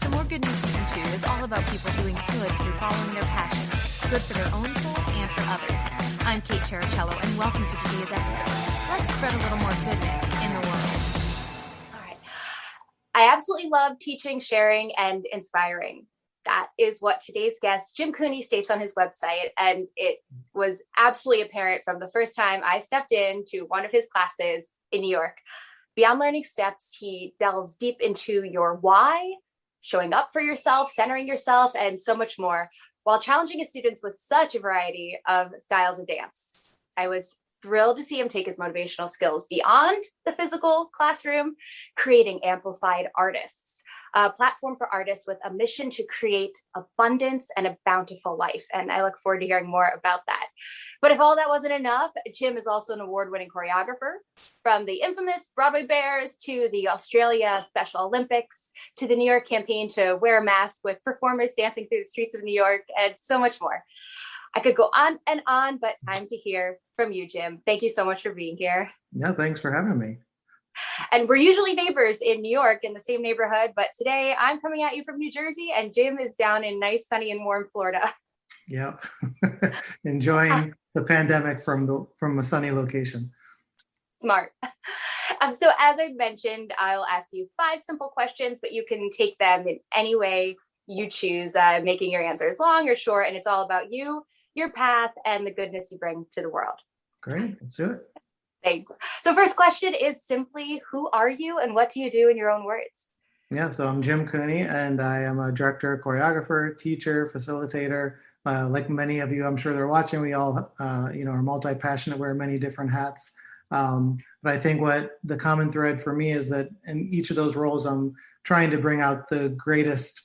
So More Good News Season 2 is all about people doing good through following their passions, good for their own souls and for others. I'm Kate Chericello, and welcome to today's episode. Let's spread a little more goodness in the world. All right. I absolutely love teaching, sharing, and inspiring. That is what today's guest, Jim Cooney, states on his website. And it was absolutely apparent from the first time I stepped into one of his classes in New York. Beyond learning steps, he delves deep into your why, showing up for yourself, centering yourself, and so much more, while challenging his students with such a variety of styles of dance. I was thrilled to see him take his motivational skills beyond the physical classroom, creating Amplified Artists, a platform for artists with a mission to create abundance and a bountiful life. And I look forward to hearing more about that. But if all that wasn't enough, Jim is also an award-winning choreographer, from the infamous Broadway Bears to the Australia Special Olympics to the New York campaign to wear a mask with performers dancing through the streets of New York, and so much more. I could go on and on, but time to hear from you, Jim. Thank you so much for being here. Yeah, thanks for having me. And we're usually neighbors in New York, in the same neighborhood, but today I'm coming at you from New Jersey and Jim is down in nice, sunny, and warm Florida. Yep. Enjoying the pandemic from a sunny location. Smart. So as I mentioned, I'll ask you 5 simple questions, but you can take them in any way you choose, making your answers long or short, and it's all about you, your path, and the goodness you bring to the world. Great, let's do it. Thanks. So first question is simply, who are you and what do you do in your own words? Yeah, so I'm Jim Cooney, and I am a director, choreographer, teacher, facilitator. Like many of you, I'm sure they're watching, we all are multi-passionate, wear many different hats. But I think what the common thread for me is that in each of those roles, I'm trying to bring out the greatest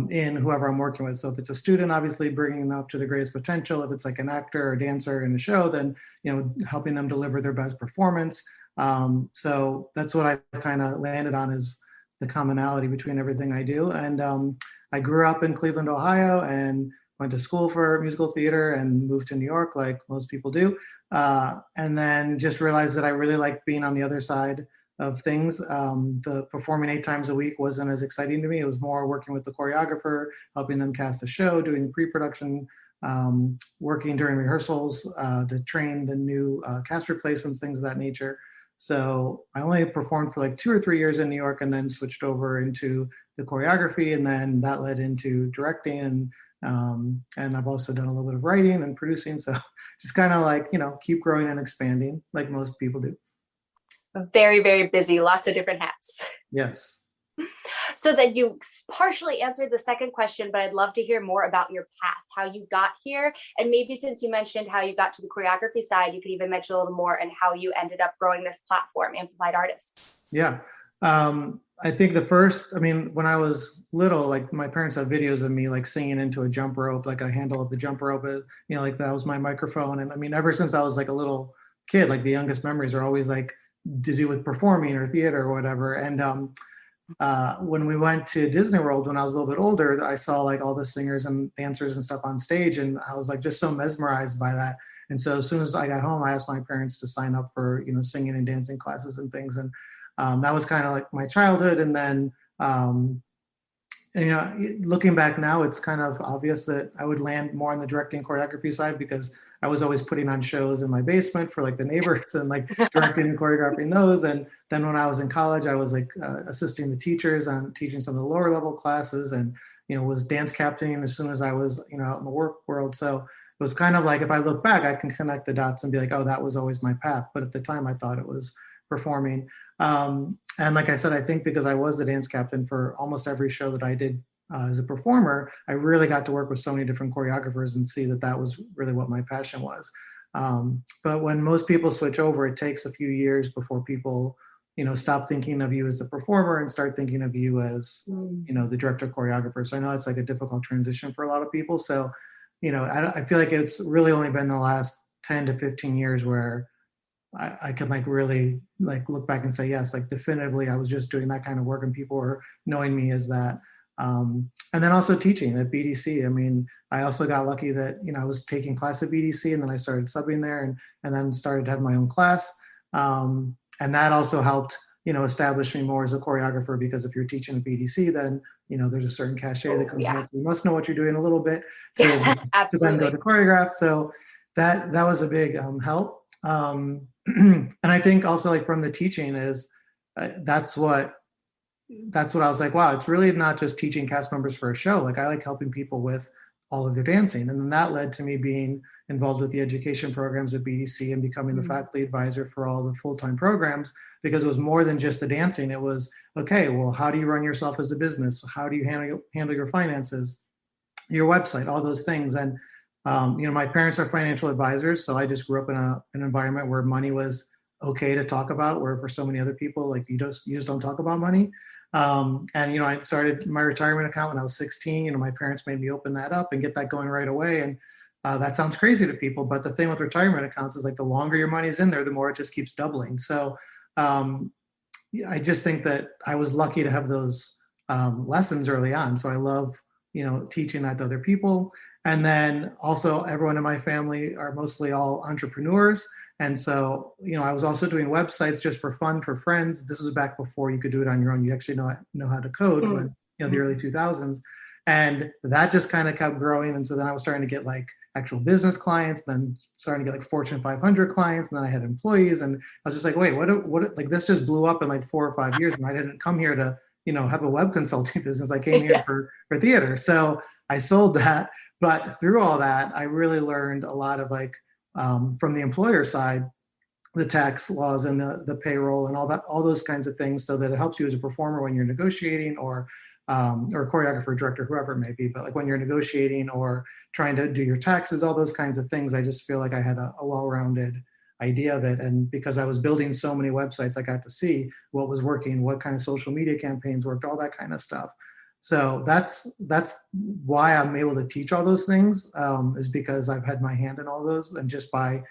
in whoever I'm working with. So if it's a student, obviously bringing them up to the greatest potential. If it's like an actor or dancer in a show, then helping them deliver their best performance. So that's what I've kind of landed on, is the commonality between everything I do. And I grew up in Cleveland, Ohio, and went to school for musical theater and moved to New York, like most people do. And then just realized that I really like being on the other side of things. The performing 8 times a week wasn't as exciting to me. It was more working with the choreographer, helping them cast a show, doing the pre-production, working during rehearsals to train the new cast replacements, things of that nature. So I only performed for like 2 or 3 years in New York, and then switched over into the choreography, and then that led into directing, and I've also done a little bit of writing and producing. So just kind of like, keep growing and expanding like most people do. Very, very busy, lots of different hats. Yes. So that you partially answered the second question, but I'd love to hear more about your path, how you got here. And maybe since you mentioned how you got to the choreography side, you could even mention a little more and how you ended up growing this platform, Amplified Artists. Yeah. I think when I was little, like my parents have videos of me like singing into a jump rope, like a handle of the jump rope, like that was my microphone. And ever since I was like a little kid, like the youngest memories are always like to do with performing or theater or whatever. And when we went to Disney World when I was a little bit older, I saw like all the singers and dancers and stuff on stage, and I was like just so mesmerized by that. And so as soon as I got home, I asked my parents to sign up for singing and dancing classes and things. And that was kind of like my childhood. And then looking back now, it's kind of obvious that I would land more on the directing choreography side, because I was always putting on shows in my basement for like the neighbors and like directing and choreographing those. And then when I was in college, I was like assisting the teachers on teaching some of the lower level classes, and was dance captaining as soon as I was out in the work world. So it was kind of like, if I look back, I can connect the dots and be like, oh, that was always my path. But at the time, I thought it was performing. And like I said, I think because I was the dance captain for almost every show that I did as a performer, I really got to work with so many different choreographers and see that that was really what my passion was. But when most people switch over, it takes a few years before people, stop thinking of you as the performer and start thinking of you as, the director choreographer. So I know it's like a difficult transition for a lot of people. So, I feel like it's really only been the last 10 to 15 years where I could like really like look back and say, yes, like definitively I was just doing that kind of work and people were knowing me as that. And then also teaching at BDC. I also got lucky that, I was taking class at BDC, and then I started subbing there and then started to have my own class. And that also helped, established me more as a choreographer, because if you're teaching a BDC, then, there's a certain cachet that comes with, you must know what you're doing a little bit to then go to choreograph. So that was a big help. And I think also, like, from the teaching is, that's what I was like, wow, it's really not just teaching cast members for a show. Like, I like helping people with all of their dancing. And then that led to me being involved with the education programs at BDC and becoming the faculty advisor for all the full-time programs, because it was more than just the dancing. It was, okay, well, how do you run yourself as a business? How do you handle your finances, your website, all those things? And, my parents are financial advisors. So I just grew up in an environment where money was okay to talk about, where for so many other people, like, you just don't talk about money. And, I started my retirement account when I was 16. My parents made me open that up and get that going right away. And that sounds crazy to people, but the thing with retirement accounts is, like, the longer your money's in there, the more it just keeps doubling. So I just think that I was lucky to have those lessons early on. So I love, teaching that to other people. And then also, everyone in my family are mostly all entrepreneurs. And so, I was also doing websites just for fun for friends. This was back before you could do it on your own. You actually know how to code, when, the early 2000s. And that just kind of kept growing. And so then I was starting to get, like, actual business clients, then starting to get, like, Fortune 500 clients. And then I had employees, and I was just like, wait, what, like, this just blew up in like 4 or 5 years. And I didn't come here to, have a web consulting business. I came here for theater. So I sold that. But through all that, I really learned a lot of, like, from the employer side, the tax laws and the payroll and all those kinds of things, so that it helps you as a performer when you're negotiating, or choreographer, director, whoever it may be. But, like, when you're negotiating or trying to do your taxes, all those kinds of things, I just feel like I had a well-rounded idea of it. And because I was building so many websites, I got to see what was working, what kind of social media campaigns worked, all that kind of stuff. So that's why I'm able to teach all those things, is because I've had my hand in all those, and just by,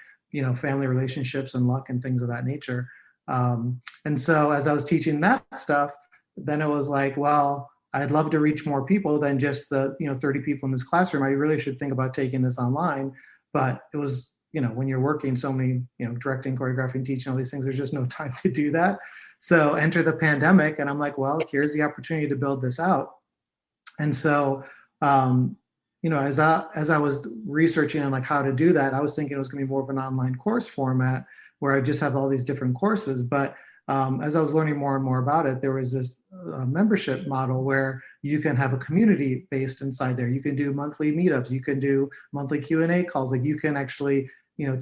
family relationships and luck and things of that nature. And so as I was teaching that stuff, then it was like, well, I'd love to reach more people than just the, 30 people in this classroom. I really should think about taking this online. But it was, when you're working so many, directing, choreographing, teaching, all these things, there's just no time to do that. So enter the pandemic, and I'm like, well, here's the opportunity to build this out. And so, as I was researching on, like, how to do that, I was thinking it was going to be more of an online course format where I just have all these different courses. But as I was learning more and more about it, there was this membership model where you can have a community based inside there. You can do monthly meetups. You can do monthly Q&A calls. Like, you can actually,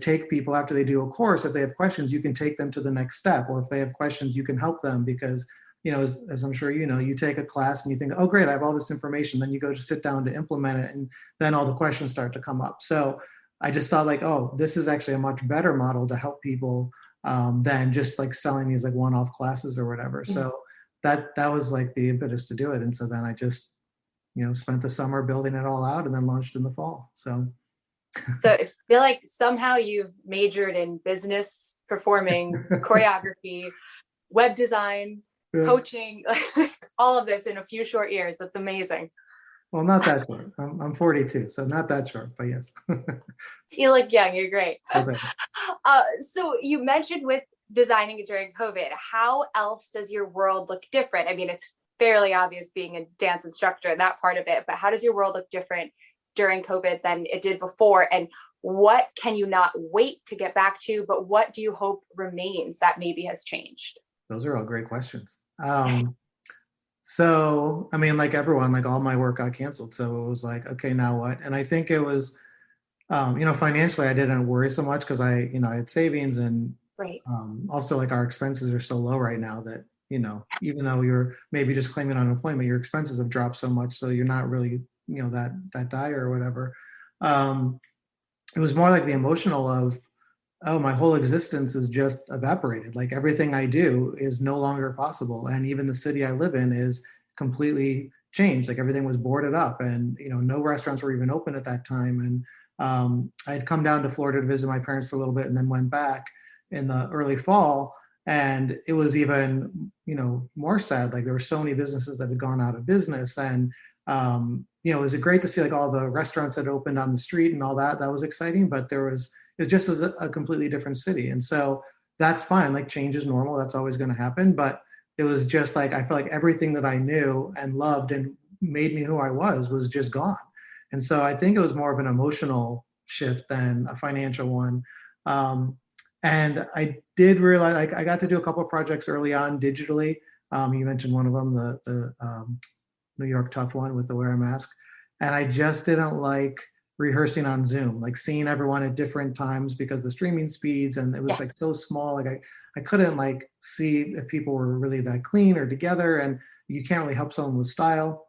take people after they do a course. If they have questions, you can take them to the next step. Or if they have questions, you can help them, because, as I'm sure you take a class and you think, oh, great, I have all this information. Then you go to sit down to implement it, and then all the questions start to come up. So I just thought, like, oh, this is actually a much better model to help people than just, like, selling these, like, one-off classes or whatever. Mm-hmm. So that was, like, the impetus to do it. And so then I just, spent the summer building it all out, and then launched in the fall. So I feel like somehow you've majored in business, performing, choreography, web design, coaching, all of this in a few short years. That's amazing. Well, not that short. I'm 42, so not that short, but yes. You look young. You're great. Oh, so you mentioned with designing during COVID, how else does your world look different? I mean, it's fairly obvious being a dance instructor and that part of it, but how does your world look different during COVID than it did before? And what can you not wait to get back to, but what do you hope remains that maybe has changed? Those are all great questions. So, I mean, like everyone, like, all my work got canceled. So it was like, okay, now what? And I think it was, financially, I didn't worry so much, because I had savings, and right. Also, like, our expenses are so low right now that, even though you're maybe just claiming unemployment, your expenses have dropped so much. So you're not really, that dire or whatever. It was more like the emotional of, oh, my whole existence is just evaporated. Like, everything I do is no longer possible. And even the city I live in is completely changed. Like, everything was boarded up, and, no restaurants were even open at that time. And I had come down to Florida to visit my parents for a little bit, and then went back in the early fall. And it was even, more sad. Like, there were so many businesses that had gone out of business. And, it was great to see, like, all the restaurants that opened on the street and all that. That was exciting. But it just was a completely different city. And so that's fine. Like, change is normal. That's always going to happen. But it was just like, I felt like everything that I knew and loved and made me who I was just gone. And so I think it was more of an emotional shift than a financial one. And I did realize, like, I got to do a couple of projects early on digitally. You mentioned one of them, the New York Tough one with the wear a mask. And I just didn't like rehearsing on Zoom, like seeing everyone at different times because the streaming speeds, and it was like so small. Like I couldn't like see if people were really that clean or together, and you can't really help someone with style.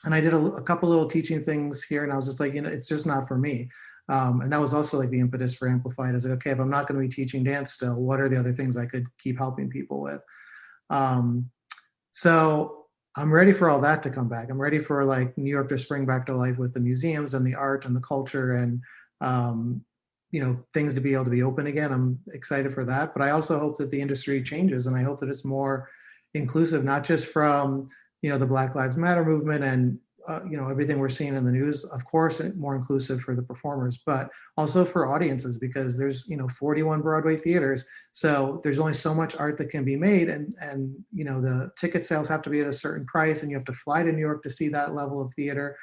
And I did a couple little teaching things here, and I was just like, it's just not for me. And that was also like the impetus for Amplified. Is like, okay, if I'm not going to be teaching dance still, what are the other things I could keep helping people with? So I'm ready for all that to come back. I'm ready for like New York to spring back to life with the museums and the art and the culture and things to be able to be open again. I'm excited for that, but I also hope that the industry changes, and I hope that it's more inclusive, not just from the Black Lives Matter movement and everything we're seeing in the news, of course, more inclusive for the performers, but also for audiences, because there's 41 Broadway theaters, so there's only so much art that can be made, and the ticket sales have to be at a certain price, and you have to fly to New York to see that level of theater.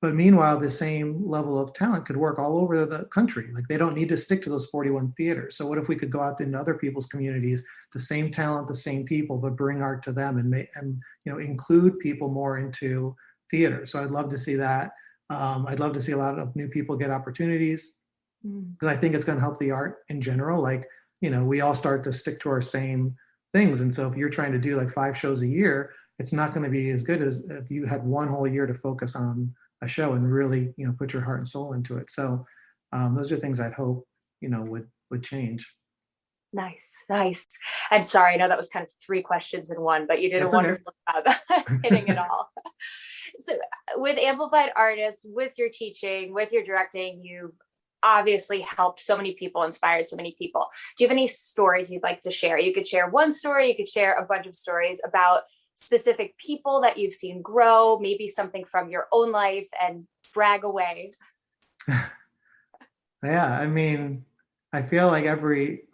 But meanwhile, the same level of talent could work all over the country. Like, they don't need to stick to those 41 theaters. So what if we could go out into other people's communities, the same talent, the same people, but bring art to them and include people more into theater. So I'd love to see that. I'd love to see a lot of new people get opportunities, because I think it's going to help the art in general. Like, we all start to stick to our same things. And so if you're trying to do like 5 shows a year, it's not going to be as good as if you had one whole year to focus on a show and really, put your heart and soul into it. So those are things I'd hope, would change. Nice. And sorry, I know that was kind of 3 questions in one, but you did a wonderful job hitting it all. So with Amplified Artists, with your teaching, with your directing, you've obviously helped so many people, inspired so many people. Do you have any stories you'd like to share? You could share one story, you could share a bunch of stories about specific people that you've seen grow, maybe something from your own life, and brag away. Yeah, I mean, I feel like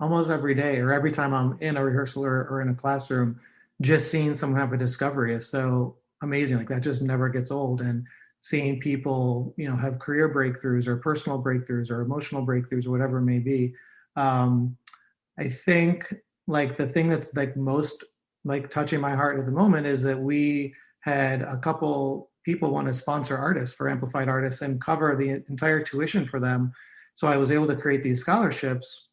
almost every day, or every time I'm in a rehearsal or in a classroom, just seeing someone have a discovery is so amazing. Like, that just never gets old. And seeing people, have career breakthroughs or personal breakthroughs or emotional breakthroughs or whatever it may be. I think like the thing that's like most like touching my heart at the moment is that we had a couple people want to sponsor artists for Amplified Artists and cover the entire tuition for them. So I was able to create these scholarships.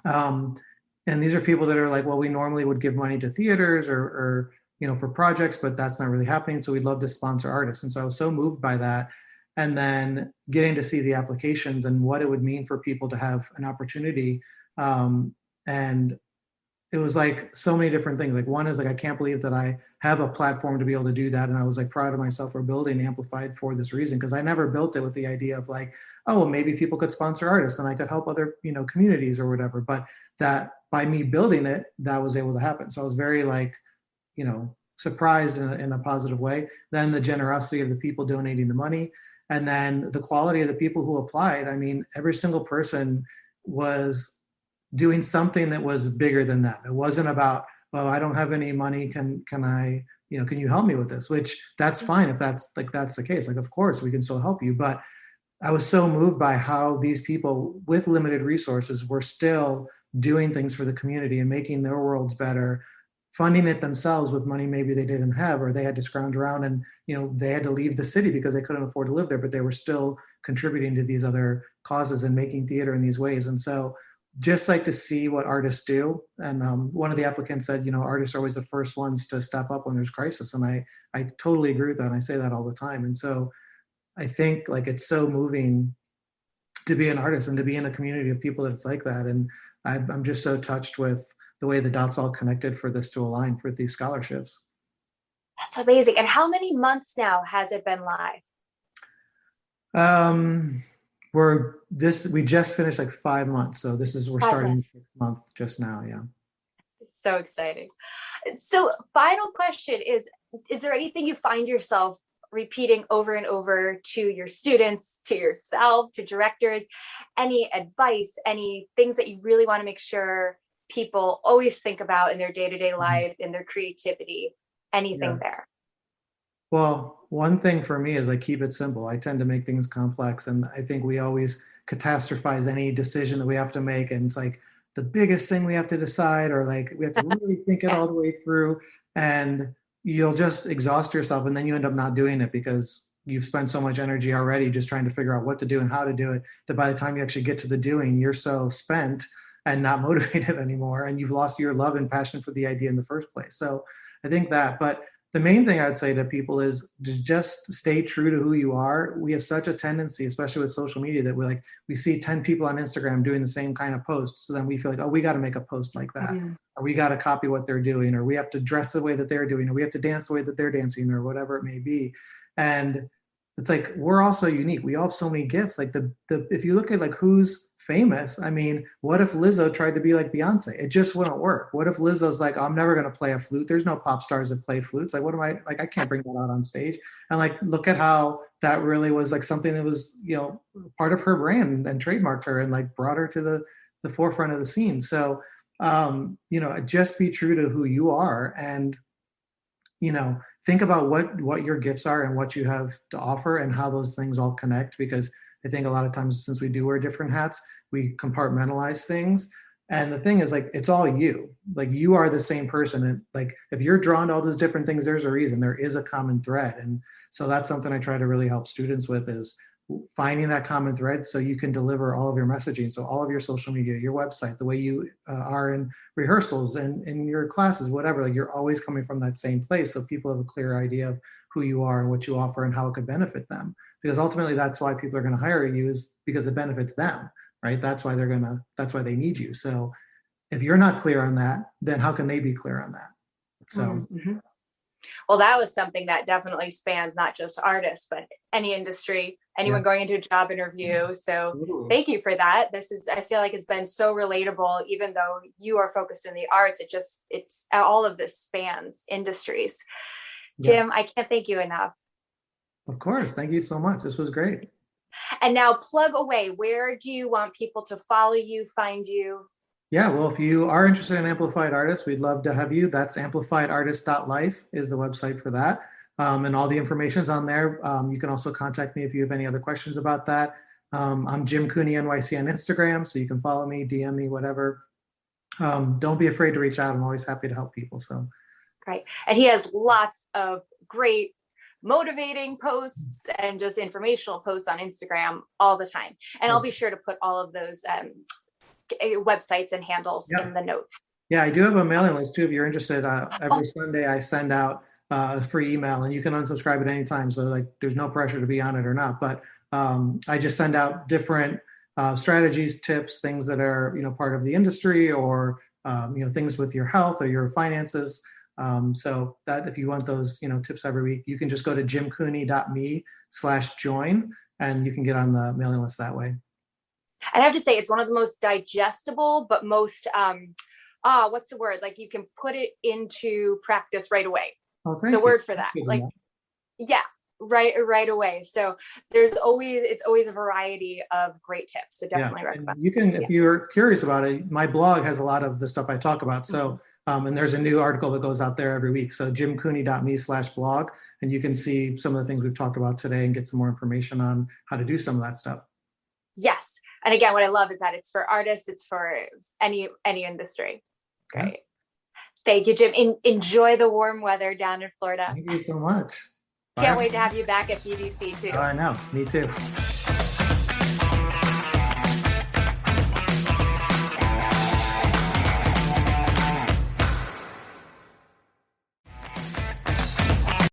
And these are people that are like, well, we normally would give money to theaters or for projects, but that's not really happening. So we'd love to sponsor artists. And so I was so moved by that. And then getting to see the applications and what it would mean for people to have an opportunity. And it was like so many different things. Like, one is like, I can't believe that I have a platform to be able to do that. And I was like proud of myself for building Amplified for this reason, because I never built it with the idea of like, oh, well, maybe people could sponsor artists and I could help other, communities or whatever. But that by me building it, that was able to happen. So I was very like, surprised in a positive way. Then the generosity of the people donating the money, and then the quality of the people who applied. I mean, every single person was doing something that was bigger than them. It wasn't about, well, I don't have any money. Can I, can you help me with this? Which that's fine if that's the case. Like, of course we can still help you. But I was so moved by how these people with limited resources were still doing things for the community and making their worlds better, funding it themselves with money maybe they didn't have, or they had to scrounge around and, they had to leave the city because they couldn't afford to live there, but they were still contributing to these other causes and making theater in these ways. And so just like to see what artists do. And one of the applicants said, artists are always the first ones to step up when there's crisis. And I totally agree with that. And I say that all the time. And so I think like it's so moving to be an artist and to be in a community of people that's like that. And I'm just so touched with the way the dots all connected for this to align for these scholarships. That's amazing. And how many months now has it been live? We just finished like 5 months. So we're starting the 6th month just now. Yeah. It's so exciting. So final question is there anything you find yourself repeating over and over to your students, to yourself, to directors? Any advice, any things that you really want to make sure people always think about in their day-to-day life, in their creativity, anything there? Well, one thing for me is I keep it simple. I tend to make things complex, and I think we always catastrophize any decision that we have to make, and it's like the biggest thing we have to decide, or like we have to really think it all the way through, and you'll just exhaust yourself, and then you end up not doing it because you've spent so much energy already just trying to figure out what to do and how to do it, that by the time you actually get to the doing, you're so spent and not motivated anymore, and you've lost your love and passion for the idea in the first place. So I think that, but the main thing I would say to people is to just stay true to who you are. We have such a tendency, especially with social media, that we see 10 people on Instagram doing the same kind of post. So then we feel like, oh, we got to make a post like that, or we got to copy what they're doing, or we have to dress the way that they're doing, or we have to dance the way that they're dancing, or whatever it may be. And it's like, we're all so unique. We all have so many gifts. Like if you look at like who's famous, I mean, what if Lizzo tried to be like Beyonce? It just wouldn't work. What if Lizzo's like, I'm never going to play a flute. There's no pop stars that play flutes. Like, what am I, like, I can't bring that out on stage. And like, look at how that really was like something that was, part of her brand and trademarked her and like brought her to the forefront of the scene. So, just be true to who you are, and, think about what your gifts are and what you have to offer and how those things all connect, because I think a lot of times, since we do wear different hats, we compartmentalize things. And the thing is, like, it's all you. Like, you are the same person. And like, if you're drawn to all those different things, there's a reason. There is a common thread. And so that's something I try to really help students with, is finding that common thread so you can deliver all of your messaging. So all of your social media, your website, the way you are in rehearsals and in your classes, whatever, like, you're always coming from that same place. So people have a clear idea of who you are and what you offer and how it could benefit them. Because ultimately that's why people are going to hire you, is because it benefits them, right? That's why they need you. So if you're not clear on that, then how can they be clear on that? So. Well, that was something that definitely spans not just artists, but any industry, anyone going into a job interview. So thank you for that. I feel like it's been so relatable, even though you are focused in the arts, it's all of this spans industries. Jim, I can't thank you enough. Of course. Thank you so much. This was great. And now plug away. Where do you want people to follow you, find you? Yeah, well, if you are interested in Amplified Artists, we'd love to have you. That's amplifiedartist.life is the website for that. And all the information is on there. You can also contact me if you have any other questions about that. I'm Jim Cooney NYC on Instagram, so you can follow me, DM me, whatever. Don't be afraid to reach out. I'm always happy to help people. So great. And he has lots of great motivating posts and just informational posts on Instagram all the time. And I'll be sure to put all of those websites and handles in the notes. Yeah, I do have a mailing list too if you're interested. Every Sunday I send out a free email, and you can unsubscribe at any time. So like, there's no pressure to be on it or not. But I just send out different strategies, tips, things that are part of the industry, or things with your health or your finances. So that if you want those tips every week, you can just go to jimcooney.me/join, and you can get on the mailing list that way. And I have to say, it's one of the most digestible, but most, what's the word? Like, you can put it into practice right away. Oh, thank you. The word for that. Like, right away. So it's always a variety of great tips. So definitely recommend. You can, if you're curious about it, my blog has a lot of the stuff I talk about. So, and there's a new article that goes out there every week. So jimcooney.me/blog, and you can see some of the things we've talked about today and get some more information on how to do some of that stuff. Yes. And again, what I love is that it's for artists, it's for any industry. Great. Yeah. Thank you, Jim. Enjoy the warm weather down in Florida. Thank you so much. Can't wait to have you back at BDC too. I know. Me too.